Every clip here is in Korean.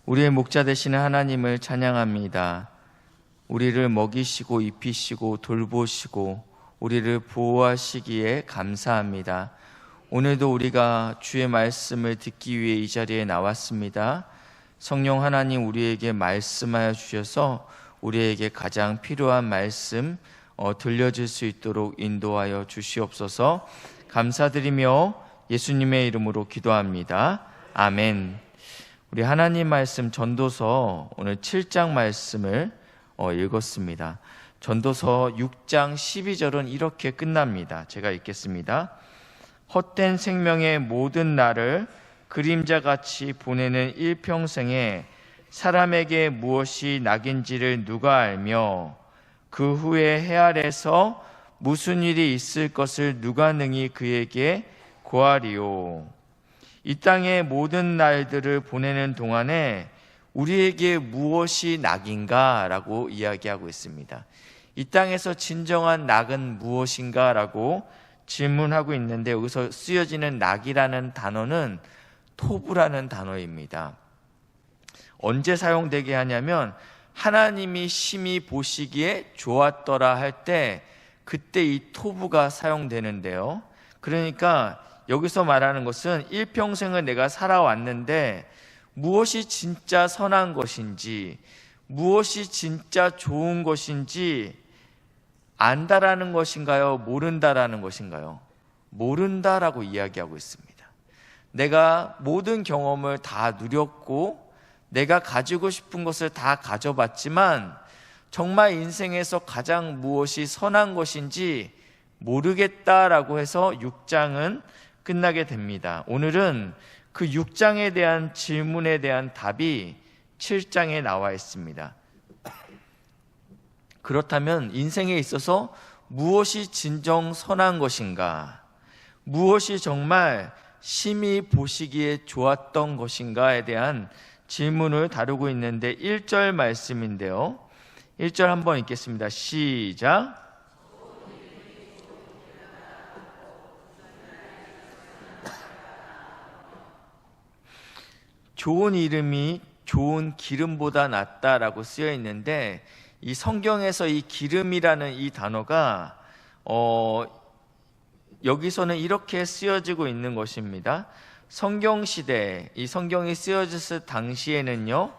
우리의 목자 되시는 하나님을 찬양합니다. 우리를 먹이시고 입히시고 돌보시고 우리를 보호하시기에 감사합니다. 오늘도 우리가 주의 말씀을 듣기 위해 이 자리에 나왔습니다. 성령 하나님, 우리에게 말씀하여 주셔서 우리에게 가장 필요한 말씀 들려줄 수 있도록 인도하여 주시옵소서. 감사드리며 예수님의 이름으로 기도합니다. 아멘. 우리 하나님 말씀 전도서 오늘 7장 말씀을 읽었습니다. 전도서 6장 12절은 이렇게 끝납니다. 제가 읽겠습니다. 헛된 생명의 모든 날을 그림자같이 보내는 일평생에 사람에게 무엇이 낙인지를 누가 알며 그 후에 해 아래서 무슨 일이 있을 것을 누가 능히 그에게 고하리요. 이 땅의 모든 날들을 보내는 동안에 우리에게 무엇이 낙인가? 라고 이야기하고 있습니다. 이 땅에서 진정한 낙은 무엇인가? 라고 질문하고 있는데, 여기서 쓰여지는 낙이라는 단어는 토부라는 단어입니다. 언제 사용되게 하냐면 하나님이 심히 보시기에 좋았더라 할 때 그때 이 토부가 사용되는데요. 그러니까 여기서 말하는 것은 일평생을 내가 살아왔는데 무엇이 진짜 선한 것인지, 무엇이 진짜 좋은 것인지 안다라는 것인가요? 모른다라는 것인가요? 모른다라고 이야기하고 있습니다. 내가 모든 경험을 다 누렸고 내가 가지고 싶은 것을 다 가져봤지만 정말 인생에서 가장 무엇이 선한 것인지 모르겠다라고 해서 6장은 끝나게 됩니다. 오늘은 그 6장에 대한 질문에 대한 답이 7장에 나와 있습니다. 그렇다면 인생에 있어서 무엇이 진정 선한 것인가? 무엇이 정말 심히 보시기에 좋았던 것인가에 대한 질문을 다루고 있는데 1절 말씀인데요. 1절 한번 읽겠습니다. 시작. 좋은 이름이 좋은 기름보다 낫다라고 쓰여 있는데, 이 성경에서 이 기름이라는 이 단어가 여기서는 이렇게 쓰여지고 있는 것입니다. 성경시대, 이 성경이 쓰여졌을 당시에는요,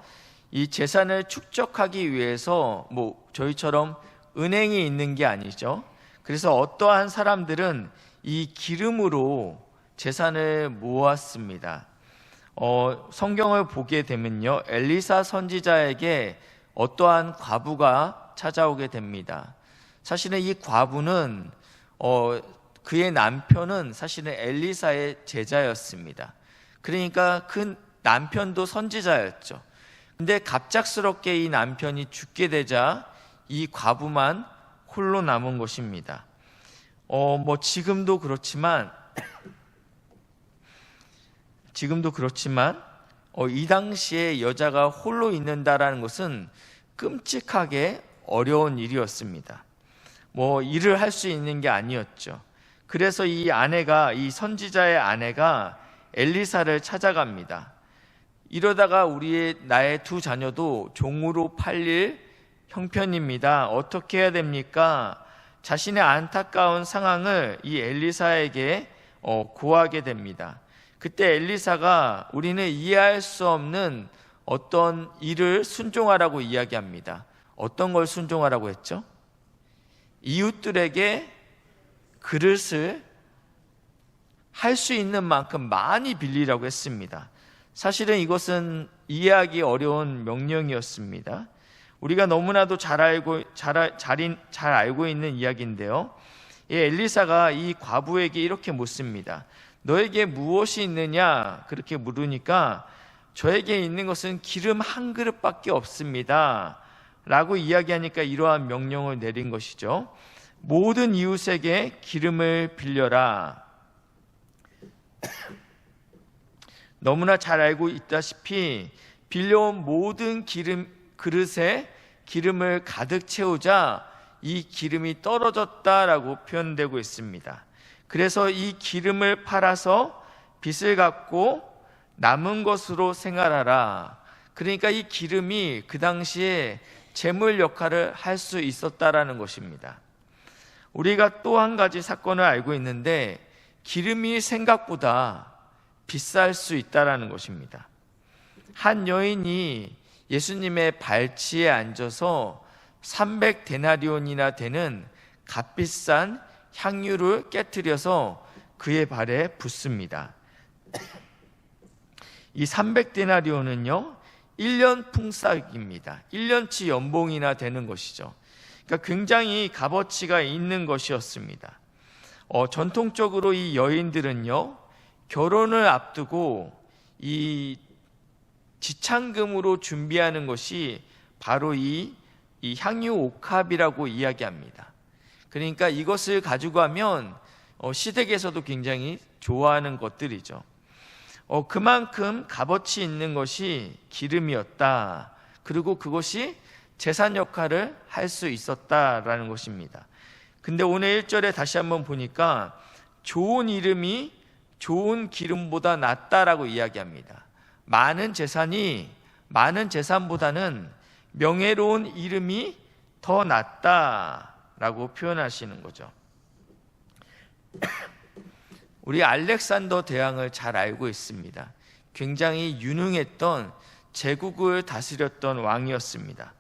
이 재산을 축적하기 위해서 저희처럼 은행이 있는 게 아니죠. 그래서 어떠한 사람들은 이 기름으로 재산을 모았습니다. 성경을 보게 되면요, 엘리사 선지자에게 어떠한 과부가 찾아오게 됩니다. 사실은 이 과부는 그의 남편은 사실은 엘리사의 제자였습니다. 그러니까 그 남편도 선지자였죠. 근데 갑작스럽게 이 남편이 죽게 되자 이 과부만 홀로 남은 것입니다. 지금도 그렇지만 이 당시에 여자가 홀로 있는다라는 것은 끔찍하게 어려운 일이었습니다. 일을 할 수 있는 게 아니었죠. 그래서 이 선지자의 아내가 엘리사를 찾아갑니다. 이러다가 나의 두 자녀도 종으로 팔릴 형편입니다. 어떻게 해야 됩니까? 자신의 안타까운 상황을 이 엘리사에게 고하게 됩니다. 그때 엘리사가 우리는 이해할 수 없는 어떤 일을 순종하라고 이야기합니다. 어떤 걸 순종하라고 했죠? 이웃들에게 그릇을 할 수 있는 만큼 많이 빌리라고 했습니다. 사실은 이것은 이해하기 어려운 명령이었습니다. 우리가 너무나도 잘 알고 있는 이야기인데요. 엘리사가 이 과부에게 이렇게 묻습니다. 너에게 무엇이 있느냐? 그렇게 물으니까 저에게 있는 것은 기름 한 그릇밖에 없습니다 라고 이야기하니까 이러한 명령을 내린 것이죠. 모든 이웃에게 기름을 빌려라. 너무나 잘 알고 있다시피 빌려온 모든 그릇에 기름을 가득 채우자 이 기름이 떨어졌다라고 표현되고 있습니다. 그래서 이 기름을 팔아서 빚을 갚고 남은 것으로 생활하라. 그러니까 이 기름이 그 당시에 제물 역할을 할 수 있었다라는 것입니다. 우리가 또 한 가지 사건을 알고 있는데 기름이 생각보다 비쌀 수 있다라는 것입니다. 한 여인이 예수님의 발치에 앉아서 300데나리온이나 되는 값비싼 향유를 깨뜨려서 그의 발에 붓습니다. 이 300데나리온은요 1년 풍싹입니다. 1년치 연봉이나 되는 것이죠. 그러니까 굉장히 값어치가 있는 것이었습니다. 전통적으로 이 여인들은요 결혼을 앞두고 이 지창금으로 준비하는 것이 바로 이 향유 옥합이라고 이야기합니다. 그러니까 이것을 가지고 하면 시댁에서도 굉장히 좋아하는 것들이죠. 그만큼 값어치 있는 것이 기름이었다. 그리고 그것이 재산 역할을 할 수 있었다라는 것입니다. 근데 오늘 1절에 다시 한번 보니까 좋은 이름이 좋은 기름보다 낫다라고 이야기합니다. 많은 재산보다는 명예로운 이름이 더 낫다라고 표현하시는 거죠. 우리 알렉산더 대왕을 잘 알고 있습니다. 굉장히 유능했던 제국을 다스렸던 왕이었습니다.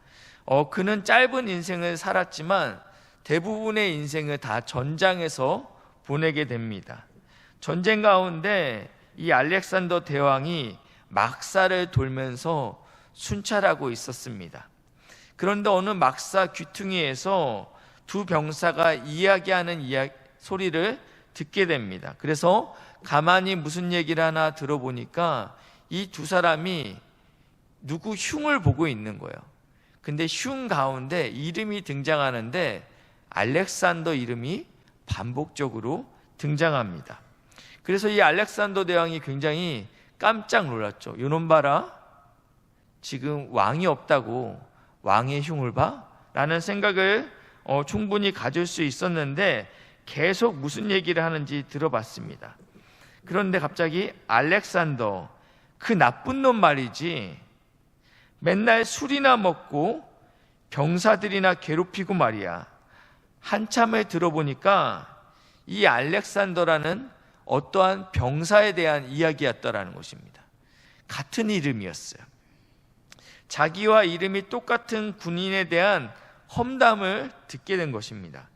그는 짧은 인생을 살았지만 대부분의 인생을 다 전장에서 보내게 됩니다. 전쟁 가운데 이 알렉산더 대왕이 막사를 돌면서 순찰하고 있었습니다. 그런데 어느 막사 귀퉁이에서 두 병사가 이야기하는 소리를 듣게 됩니다. 그래서 가만히 무슨 얘기를 하나 들어보니까 이 두 사람이 누구 흉을 보고 있는 거예요. 근데 흉 가운데 이름이 등장하는데 알렉산더 이름이 반복적으로 등장합니다. 그래서 이 알렉산더 대왕이 굉장히 깜짝 놀랐죠. 요놈 봐라, 지금 왕이 없다고 왕의 흉을 봐? 라는 생각을 충분히 가질 수 있었는데 계속 무슨 얘기를 하는지 들어봤습니다. 그런데 갑자기 알렉산더, 그 나쁜 놈 말이지, 맨날 술이나 먹고 병사들이나 괴롭히고 말이야. 한참을 들어보니까 이 알렉산더라는 어떠한 병사에 대한 이야기였다라는 것입니다. 같은 이름이었어요. 자기와 이름이 똑같은 군인에 대한 험담을 듣게 된 것입니다.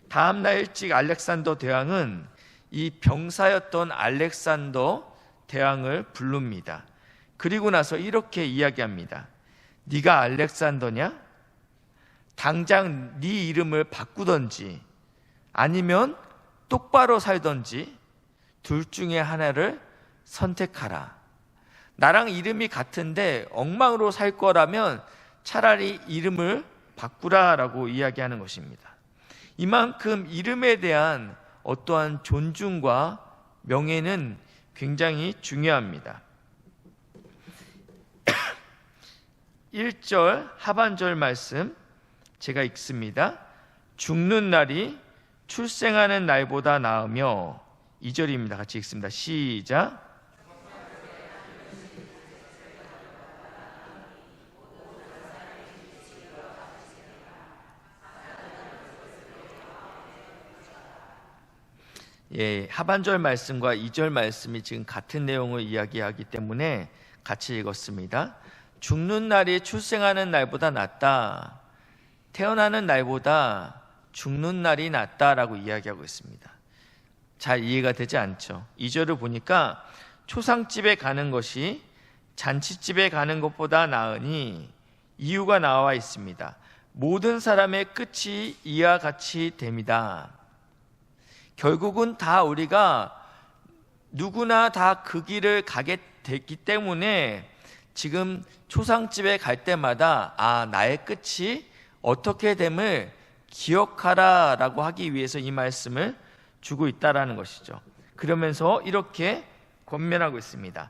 다음 날 일찍 알렉산더 대왕은 이 병사였던 알렉산더 대왕을 부릅니다. 그리고 나서 이렇게 이야기합니다. 네가 알렉산더냐? 당장 네 이름을 바꾸던지 아니면 똑바로 살던지 둘 중에 하나를 선택하라. 나랑 이름이 같은데 엉망으로 살 거라면 차라리 이름을 바꾸라라고 이야기하는 것입니다. 이만큼 이름에 대한 어떠한 존중과 명예는 굉장히 중요합니다. 1절 하반절 말씀 제가 읽습니다. 죽는 날이 출생하는 날보다 나으며, 2절입니다. 같이 읽습니다. 시작. 하반절 말씀과 2절 말씀이 지금 같은 내용을 이야기하기 때문에 같이 읽었습니다. 죽는 날이 출생하는 날보다 낫다. 태어나는 날보다 죽는 날이 낫다라고 이야기하고 있습니다. 잘 이해가 되지 않죠? 2절을 보니까 초상집에 가는 것이 잔치집에 가는 것보다 나으니 이유가 나와 있습니다. 모든 사람의 끝이 이와 같이 됩니다. 결국은 다 우리가 누구나 다 그 길을 가게 됐기 때문에 지금 초상집에 갈 때마다 나의 끝이 어떻게 됨을 기억하라 라고 하기 위해서 이 말씀을 주고 있다라는 것이죠. 그러면서 이렇게 권면하고 있습니다.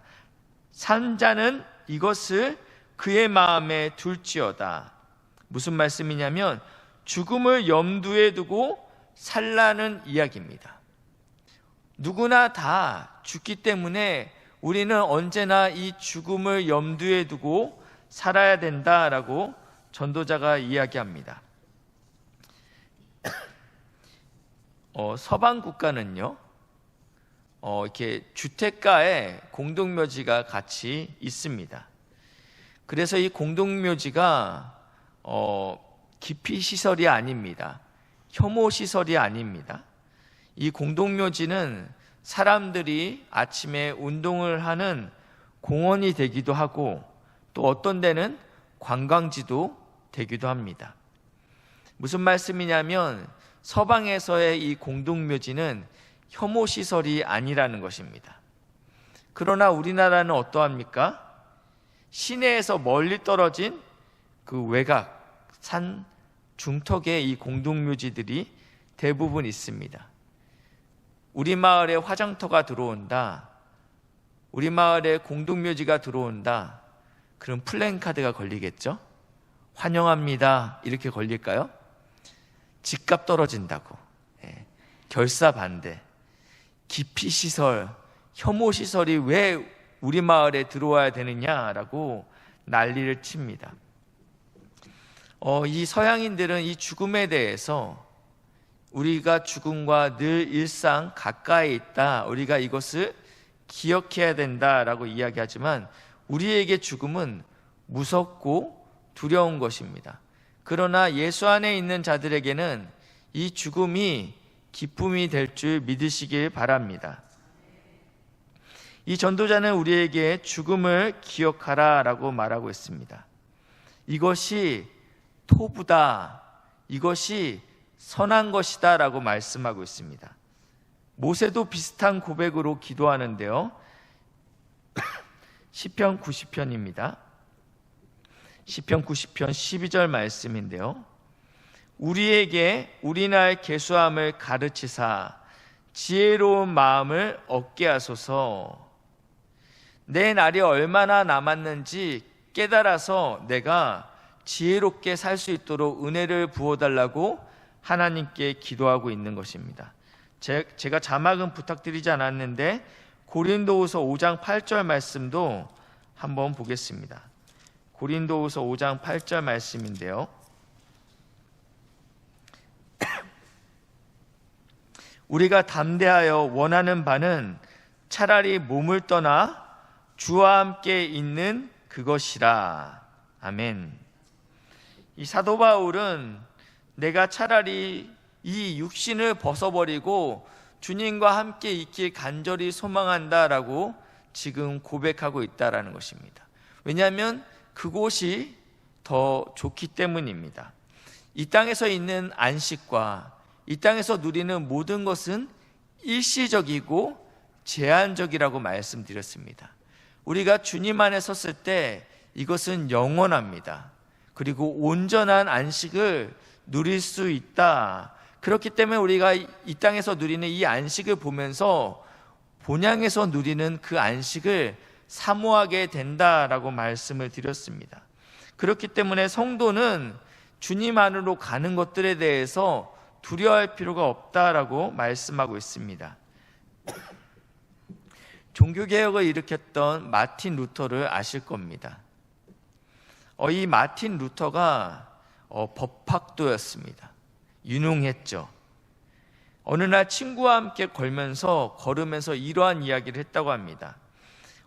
산 자는 이것을 그의 마음에 둘지어다. 무슨 말씀이냐면 죽음을 염두에 두고 살라는 이야기입니다. 누구나 다 죽기 때문에 우리는 언제나 이 죽음을 염두에 두고 살아야 된다라고 전도자가 이야기합니다. 서방 국가는요, 이렇게 주택가에 공동묘지가 같이 있습니다. 그래서 이 공동묘지가 기피 시설이 아닙니다. 혐오 시설이 아닙니다. 이 공동묘지는 사람들이 아침에 운동을 하는 공원이 되기도 하고 또 어떤 데는 관광지도 되기도 합니다. 무슨 말씀이냐면 서방에서의 이 공동묘지는 혐오 시설이 아니라는 것입니다. 그러나 우리나라는 어떠합니까? 시내에서 멀리 떨어진 그 외곽, 산 중턱에 이 공동묘지들이 대부분 있습니다. 우리 마을에 화장터가 들어온다, 우리 마을에 공동묘지가 들어온다, 그럼 플랜카드가 걸리겠죠? 환영합니다 이렇게 걸릴까요? 집값 떨어진다고, 결사 반대, 기피시설, 혐오시설이 왜 우리 마을에 들어와야 되느냐라고 난리를 칩니다. 이 서양인들은 이 죽음에 대해서 우리가 죽음과 늘 일상 가까이 있다, 우리가 이것을 기억해야 된다라고 이야기하지만 우리에게 죽음은 무섭고 두려운 것입니다. 그러나 예수 안에 있는 자들에게는 이 죽음이 기쁨이 될 줄 믿으시길 바랍니다. 이 전도자는 우리에게 죽음을 기억하라 라고 말하고 있습니다. 이것이 토부다, 이것이 선한 것이다 라고 말씀하고 있습니다. 모세도 비슷한 고백으로 기도하는데요, 시편 90편입니다. 시편 90편 12절 말씀인데요, 우리에게 우리날 계수함을 가르치사 지혜로운 마음을 얻게 하소서. 내 날이 얼마나 남았는지 깨달아서 내가 지혜롭게 살 수 있도록 은혜를 부어달라고 하나님께 기도하고 있는 것입니다. 제가 자막은 부탁드리지 않았는데 고린도후서 5장 8절 말씀도 한번 보겠습니다. 고린도후서 5장 8절 말씀인데요, 우리가 담대하여 원하는 바는 차라리 몸을 떠나 주와 함께 있는 그것이라. 아멘. 이 사도 바울은 내가 차라리 이 육신을 벗어버리고 주님과 함께 있길 간절히 소망한다라고 지금 고백하고 있다라는 것입니다. 왜냐하면 그곳이 더 좋기 때문입니다. 이 땅에서 있는 안식과 이 땅에서 누리는 모든 것은 일시적이고 제한적이라고 말씀드렸습니다. 우리가 주님 안에 섰을 때 이것은 영원합니다. 그리고 온전한 안식을 누릴 수 있다. 그렇기 때문에 우리가 이 땅에서 누리는 이 안식을 보면서 본향에서 누리는 그 안식을 사모하게 된다라고 말씀을 드렸습니다. 그렇기 때문에 성도는 주님 안으로 가는 것들에 대해서 두려워할 필요가 없다라고 말씀하고 있습니다. 종교개혁을 일으켰던 마틴 루터를 아실 겁니다. 이 마틴 루터가 법학도였습니다. 유능했죠. 어느 날 친구와 함께 걸으면서 이러한 이야기를 했다고 합니다.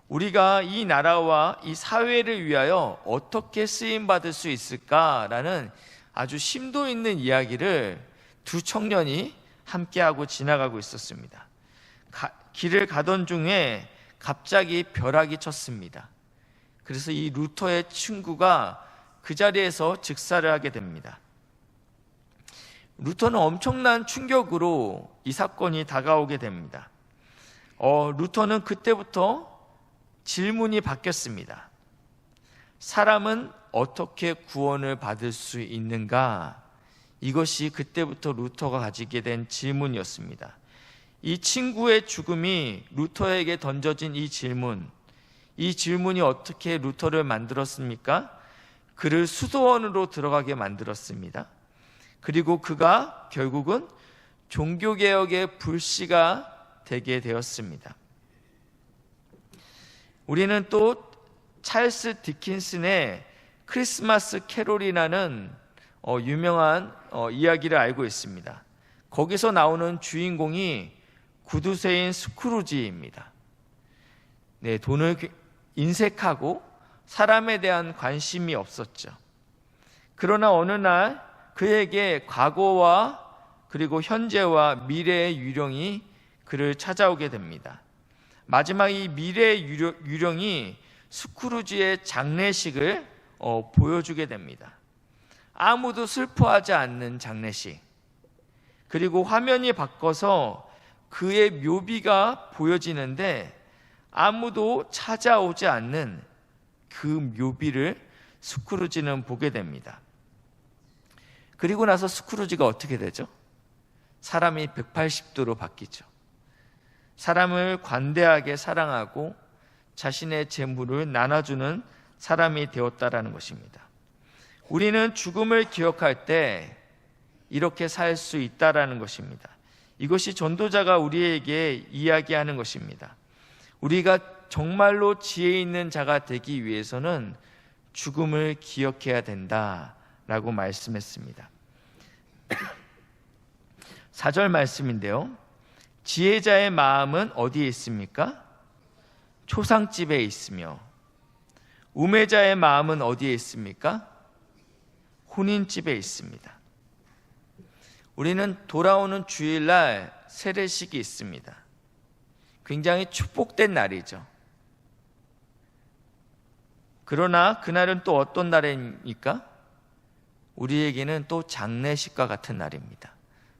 우리가 이 나라와 이 사회를 위하여 어떻게 쓰임받을 수 있을까라는 아주 심도 있는 이야기를 두 청년이 함께하고 지나가고 있었습니다. 길을 가던 중에 갑자기 벼락이 쳤습니다. 그래서 이 루터의 친구가 그 자리에서 즉사를 하게 됩니다. 루터는 엄청난 충격으로 이 사건이 다가오게 됩니다. 루터는 그때부터 질문이 바뀌었습니다. 사람은 어떻게 구원을 받을 수 있는가? 이것이 그때부터 루터가 가지게 된 질문이었습니다. 이 친구의 죽음이 루터에게 던져진 이 질문이 어떻게 루터를 만들었습니까? 그를 수도원으로 들어가게 만들었습니다. 그리고 그가 결국은 종교개혁의 불씨가 되게 되었습니다. 우리는 또 찰스 디킨슨의 크리스마스 캐롤이라는 유명한 이야기를 알고 있습니다. 거기서 나오는 주인공이 구두쇠인 스크루지입니다. 네, 돈을 인색하고 사람에 대한 관심이 없었죠. 그러나 어느 날 그에게 과거와 그리고 현재와 미래의 유령이 그를 찾아오게 됩니다. 마지막 이 미래의 유령이 스크루지의 장례식을 보여주게 됩니다. 아무도 슬퍼하지 않는 장례식. 그리고 화면이 바꿔서 그의 묘비가 보여지는데 아무도 찾아오지 않는 그 묘비를 스크루지는 보게 됩니다. 그리고 나서 스크루지가 어떻게 되죠? 사람이 180도로 바뀌죠. 사람을 관대하게 사랑하고 자신의 재물을 나눠주는 사람이 되었다라는 것입니다. 우리는 죽음을 기억할 때 이렇게 살 수 있다라는 것입니다. 이것이 전도자가 우리에게 이야기하는 것입니다. 우리가 정말로 지혜 있는 자가 되기 위해서는 죽음을 기억해야 된다라고 말씀했습니다. 4절 말씀인데요. 지혜자의 마음은 어디에 있습니까? 초상집에 있으며 우매자의 마음은 어디에 있습니까? 혼인집에 있습니다. 우리는 돌아오는 주일날 세례식이 있습니다. 굉장히 축복된 날이죠. 그러나 그날은 또 어떤 날입니까? 우리에게는 또 장례식과 같은 날입니다.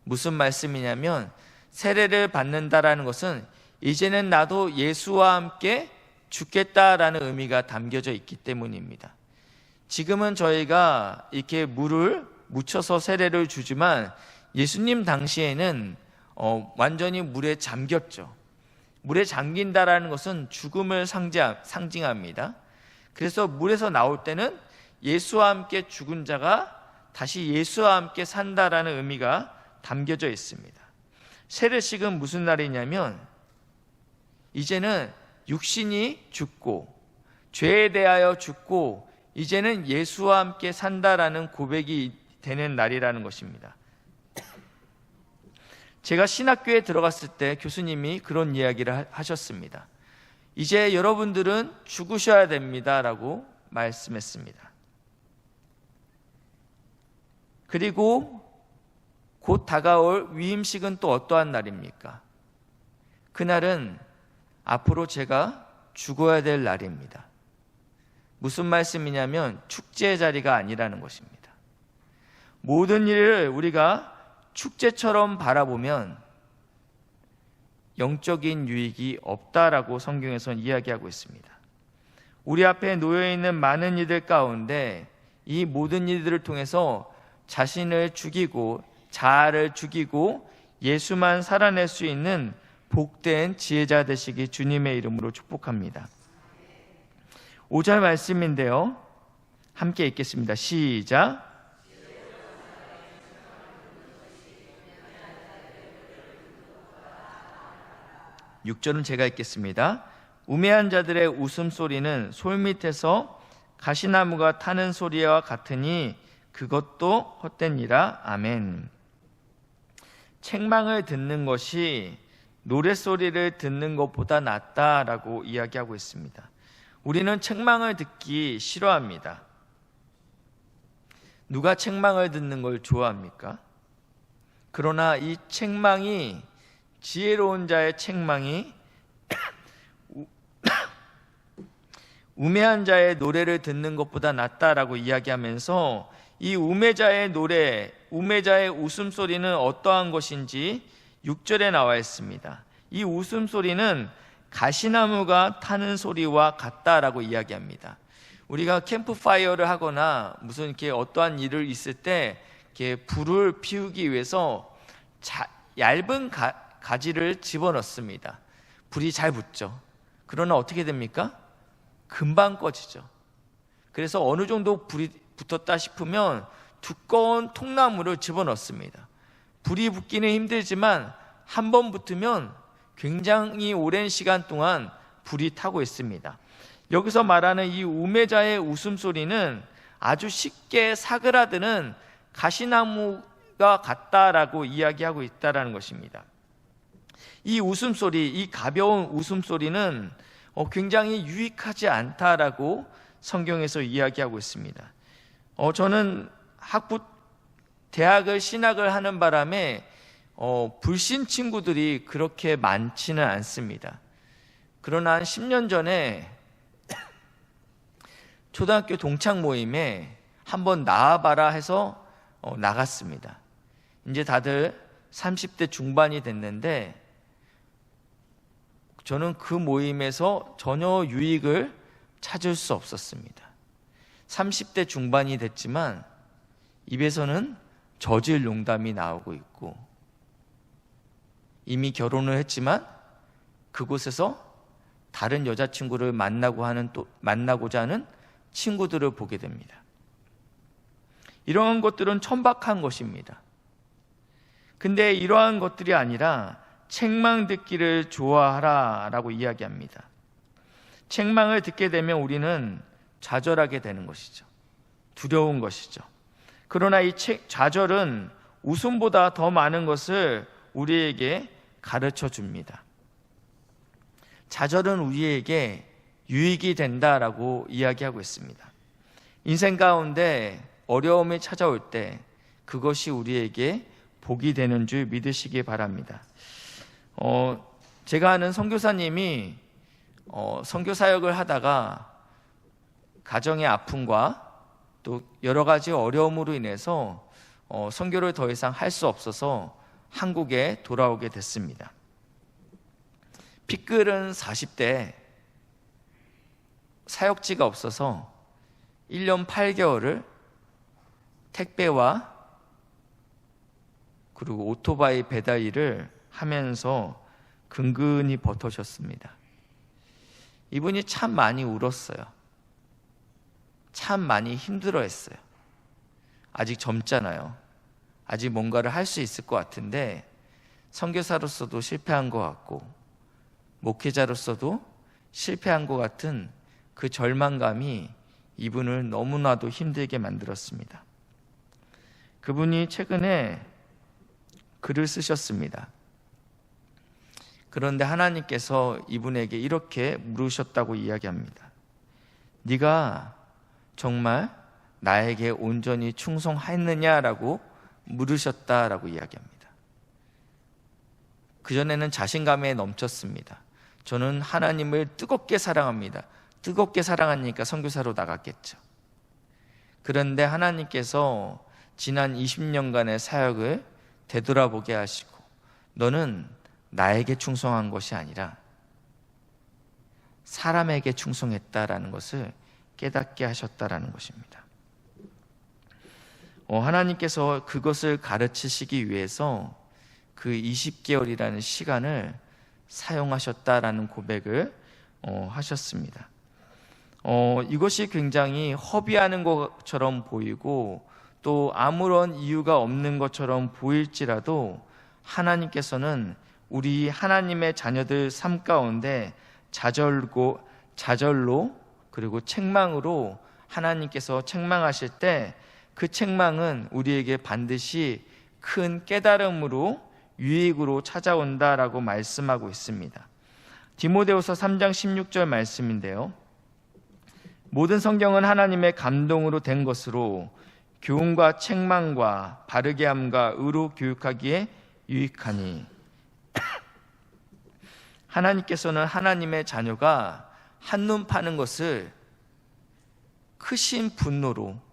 무슨 말씀이냐면 세례를 받는다라는 것은 이제는 나도 예수와 함께 죽겠다라는 의미가 담겨져 있기 때문입니다. 지금은 저희가 이렇게 물을 묻혀서 세례를 주지만 예수님 당시에는 완전히 물에 잠겼죠. 물에 잠긴다라는 것은 죽음을 상징합니다. 그래서 물에서 나올 때는 예수와 함께 죽은 자가 다시 예수와 함께 산다라는 의미가 담겨져 있습니다. 세례식은 무슨 날이냐면 이제는 육신이 죽고 죄에 대하여 죽고 이제는 예수와 함께 산다라는 고백이 되는 날이라는 것입니다. 제가 신학교에 들어갔을 때 교수님이 그런 이야기를 하셨습니다. 이제 여러분들은 죽으셔야 됩니다라고 말씀했습니다. 그리고 곧 다가올 위임식은 또 어떠한 날입니까? 그날은 앞으로 제가 죽어야 될 날입니다. 무슨 말씀이냐면 축제의 자리가 아니라는 것입니다. 모든 일을 우리가 축제처럼 바라보면 영적인 유익이 없다라고 성경에서는 이야기하고 있습니다. 우리 앞에 놓여있는 많은 이들 가운데 이 모든 일들을 통해서 자신을 죽이고 자아를 죽이고 예수만 살아낼 수 있는 복된 지혜자 되시기 주님의 이름으로 축복합니다. 5절 말씀인데요. 함께 읽겠습니다. 시작. 6절은 제가 읽겠습니다. 우매한 자들의 웃음소리는 솔밑에서 가시나무가 타는 소리와 같으니 그것도 헛되니라. 아멘. 책망을 듣는 것이 노랫소리를 듣는 것보다 낫다라고 이야기하고 있습니다. 우리는 책망을 듣기 싫어합니다. 누가 책망을 듣는 걸 좋아합니까? 그러나 이 책망이 지혜로운 자의 책망이 우매한 자의 노래를 듣는 것보다 낫다라고 이야기하면서 이 우매자의 노래, 우매자의 웃음소리는 어떠한 것인지 6절에 나와 있습니다. 이 웃음소리는 가시나무가 타는 소리와 같다라고 이야기합니다. 우리가 캠프파이어를 하거나 무슨 이렇게 어떠한 일을 있을 때 이렇게 불을 피우기 위해서 얇은 가지를 집어넣습니다. 불이 잘 붙죠. 그러나 어떻게 됩니까? 금방 꺼지죠. 그래서 어느 정도 불이 붙었다 싶으면 두꺼운 통나무를 집어넣습니다. 불이 붙기는 힘들지만 한 번 붙으면 굉장히 오랜 시간 동안 불이 타고 있습니다. 여기서 말하는 이 우매자의 웃음소리는 아주 쉽게 사그라드는 가시나무가 같다라고 이야기하고 있다는 것입니다. 이 웃음소리, 이 가벼운 웃음소리는 굉장히 유익하지 않다라고 성경에서 이야기하고 있습니다. 저는 대학을 신학을 하는 바람에 불신 친구들이 그렇게 많지는 않습니다. 그러나 한 10년 전에 초등학교 동창 모임에 한번 나와봐라 해서 나갔습니다. 이제 다들 30대 중반이 됐는데 저는 그 모임에서 전혀 유익을 찾을 수 없었습니다. 30대 중반이 됐지만 입에서는 저질 농담이 나오고 있고, 이미 결혼을 했지만 그곳에서 다른 여자친구를 만나고자 하는 친구들을 보게 됩니다. 이러한 것들은 천박한 것입니다. 근데 이러한 것들이 아니라 책망 듣기를 좋아하라 라고 이야기합니다. 책망을 듣게 되면 우리는 좌절하게 되는 것이죠. 두려운 것이죠. 그러나 이 좌절은 웃음보다 더 많은 것을 우리에게 가르쳐 줍니다. 좌절은 우리에게 유익이 된다라고 이야기하고 있습니다. 인생 가운데 어려움이 찾아올 때 그것이 우리에게 복이 되는 줄 믿으시기 바랍니다. 제가 아는 선교사님이 선교 사역을 하다가 가정의 아픔과 또 여러 가지 어려움으로 인해서 선교를 더 이상 할 수 없어서 한국에 돌아오게 됐습니다. 피클은 40대 사역지가 없어서 1년 8개월을 택배와 그리고 오토바이 배달 일을 하면서 근근히 버텨셨습니다. 이분이 참 많이 울었어요. 참 많이 힘들어했어요. 아직 젊잖아요. 아직 뭔가를 할 수 있을 것 같은데 선교사로서도 실패한 것 같고 목회자로서도 실패한 것 같은 그 절망감이 이분을 너무나도 힘들게 만들었습니다. 그분이 최근에 글을 쓰셨습니다. 그런데 하나님께서 이분에게 이렇게 물으셨다고 이야기합니다. 네가 정말 나에게 온전히 충성했느냐라고 물으셨다라고 이야기합니다. 그전에는 자신감에 넘쳤습니다. 저는 하나님을 뜨겁게 사랑합니다. 뜨겁게 사랑하니까 선교사로 나갔겠죠. 그런데 하나님께서 지난 20년간의 사역을 되돌아보게 하시고 너는 나에게 충성한 것이 아니라 사람에게 충성했다라는 것을 깨닫게 하셨다라는 것입니다. 하나님께서 그것을 가르치시기 위해서 그 20개월이라는 시간을 사용하셨다라는 고백을 하셨습니다. 이것이 굉장히 허비하는 것처럼 보이고 또 아무런 이유가 없는 것처럼 보일지라도 하나님께서는 우리 하나님의 자녀들 삶 가운데 좌절로 그리고 책망으로 하나님께서 책망하실 때 그 책망은 우리에게 반드시 큰 깨달음으로 유익으로 찾아온다라고 말씀하고 있습니다. 디모데후서 3장 16절 말씀인데요. 모든 성경은 하나님의 감동으로 된 것으로 교훈과 책망과 바르게 함과 의로 교육하기에 유익하니 하나님께서는 하나님의 자녀가 한눈 파는 것을 크신 분노로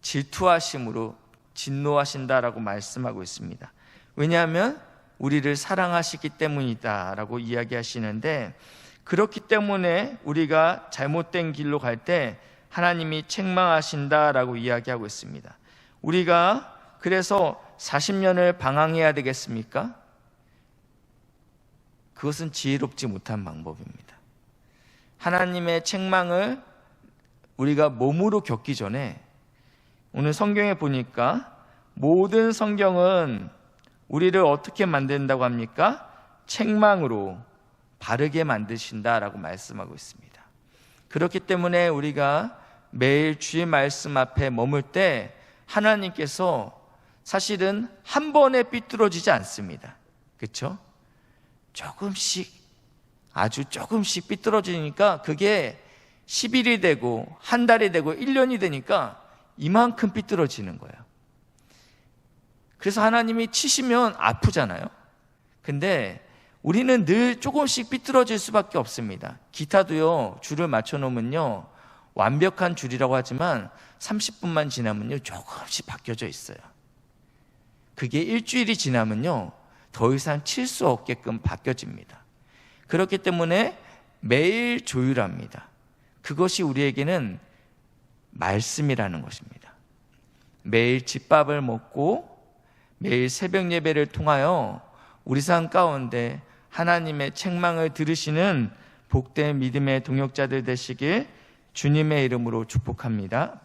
질투하심으로 진노하신다라고 말씀하고 있습니다. 왜냐하면 우리를 사랑하시기 때문이다라고 이야기하시는데 그렇기 때문에 우리가 잘못된 길로 갈 때 하나님이 책망하신다라고 이야기하고 있습니다. 우리가 그래서 40년을 방황해야 되겠습니까? 그것은 지혜롭지 못한 방법입니다. 하나님의 책망을 우리가 몸으로 겪기 전에 오늘 성경에 보니까 모든 성경은 우리를 어떻게 만든다고 합니까? 책망으로 바르게 만드신다라고 말씀하고 있습니다. 그렇기 때문에 우리가 매일 주의 말씀 앞에 머물 때 하나님께서 사실은 한 번에 삐뚤어지지 않습니다. 그렇죠? 조금씩, 아주 조금씩 삐뚤어지니까 그게 10일이 되고 한 달이 되고 1년이 되니까 이만큼 삐뚤어지는 거예요. 그래서 하나님이 치시면 아프잖아요. 근데 우리는 늘 조금씩 삐뚤어질 수밖에 없습니다. 기타도요, 줄을 맞춰 놓으면요, 완벽한 줄이라고 하지만 30분만 지나면요, 조금씩 바뀌어져 있어요. 그게 일주일이 지나면요, 더 이상 칠 수 없게끔 바뀌어집니다. 그렇기 때문에 매일 조율합니다. 그것이 우리에게는 말씀이라는 것입니다. 매일 집밥을 먹고 매일 새벽 예배를 통하여 우리 삶 가운데 하나님의 책망을 들으시는 복된 믿음의 동역자들 되시길 주님의 이름으로 축복합니다.